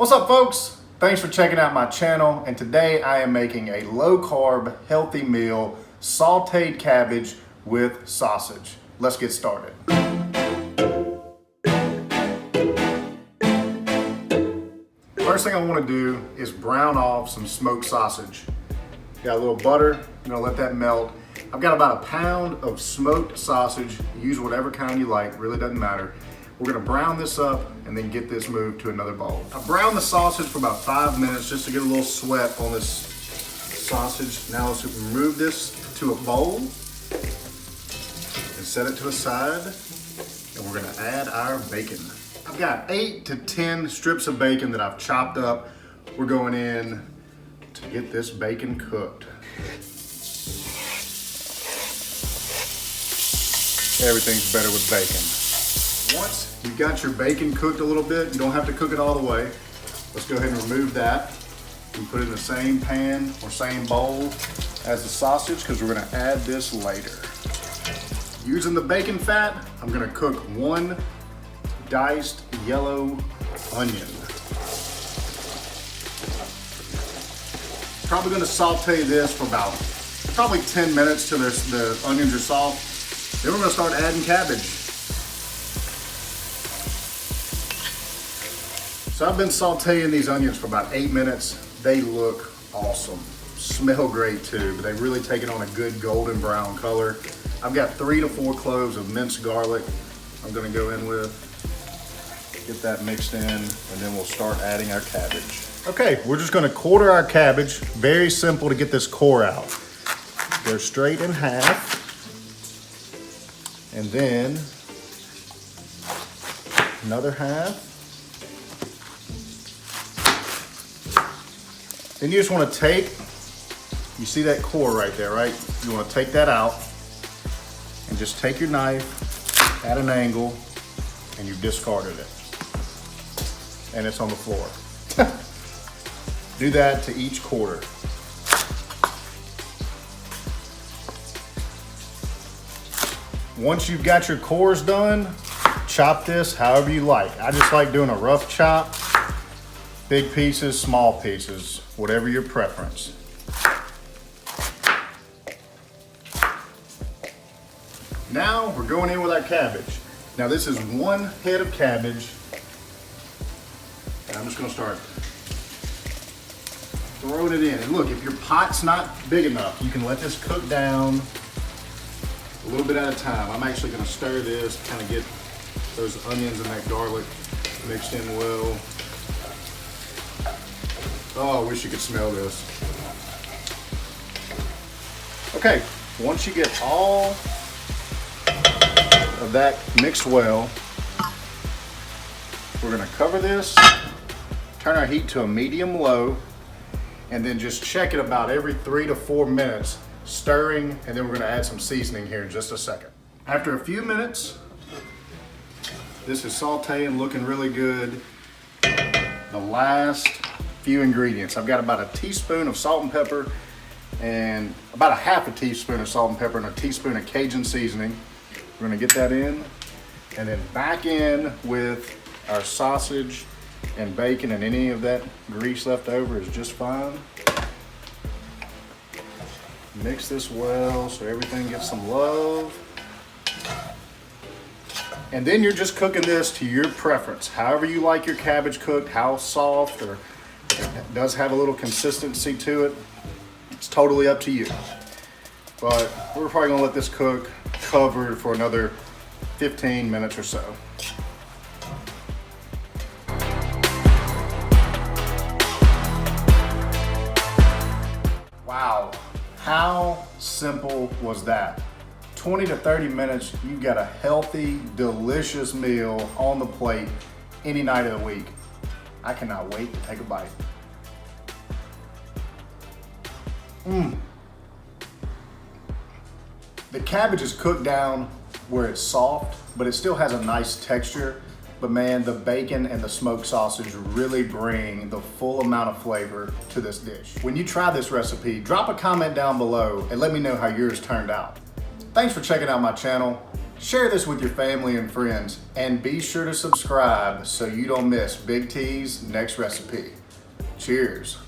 What's up, folks? Thanks for checking out my channel, and today I am making a low-carb, healthy meal, sautéed cabbage with sausage. Let's get started. First thing I want to do is brown off some smoked sausage. Got a little butter, I'm gonna let that melt. I've got about a pound of smoked sausage. Use whatever kind you like, really doesn't matter. We're gonna brown this up and then get this moved to another bowl. I browned the sausage for about 5 minutes just to get a little sweat on this sausage. Now let's remove this to a bowl and set it to the side. And we're gonna add our bacon. I've got 8 to 10 strips of bacon that I've chopped up. We're going in to get this bacon cooked. Everything's better with bacon. Once you've got your bacon cooked a little bit, you don't have to cook it all the way. Let's go ahead and remove that and put it in the same pan or same bowl as the sausage, because we're gonna add this later. Using the bacon fat, I'm gonna cook 1 diced yellow onion. Probably gonna saute this for about probably 10 minutes till the onions are soft. Then we're gonna start adding cabbage. So I've been sauteing these onions for about 8 minutes. They look awesome. Smell great too, but they've really taken on a good golden brown color. I've got 3 to 4 cloves of minced garlic I'm gonna go in with. Get that mixed in, and then we'll start adding our cabbage. Okay, we're just gonna quarter our cabbage. Very simple to get this core out. Go straight in half. And then another half. Then you just want to take, you see that core right there, right? You want to take that out and just take your knife at an angle, and you've discarded it. And it's on the floor. Do that to each quarter. Once you've got your cores done, chop this however you like. I just like doing a rough chop. Big pieces, small pieces, whatever your preference. Now we're going in with our cabbage. Now this is 1 head of cabbage. And I'm just gonna start throwing it in. And look, if your pot's not big enough, you can let this cook down a little bit at a time. I'm actually gonna stir this, kind of get those onions and that garlic mixed in well. Oh, I wish you could smell this. Okay, once you get all of that mixed well, we're gonna cover this, turn our heat to a medium low, and then just check it about every 3 to 4 minutes, stirring, and then we're gonna add some seasoning here in just a second. After a few minutes, this is sauteing, looking really good. The last few ingredients. I've got about a teaspoon of salt and pepper, and about a half a teaspoon of salt and pepper, and a teaspoon of Cajun seasoning. We're gonna get that in, and then back in with our sausage and bacon, and any of that grease left over is just fine. Mix this well so everything gets some love. And then you're just cooking this to your preference. However you like your cabbage cooked, how soft, or it does have a little consistency to it. It's totally up to you. But we're probably gonna let this cook covered for another 15 minutes or so. Wow, how simple was that? 20 to 30 minutes, you've got a healthy, delicious meal on the plate any night of the week. I cannot wait to take a bite. The cabbage is cooked down where it's soft, but it still has a nice texture. But man, the bacon and the smoked sausage really bring the full amount of flavor to this dish. When you try this recipe, drop a comment down below and let me know how yours turned out. Thanks for checking out my channel. Share this with your family and friends, and be sure to subscribe so you don't miss Big T's next recipe. Cheers.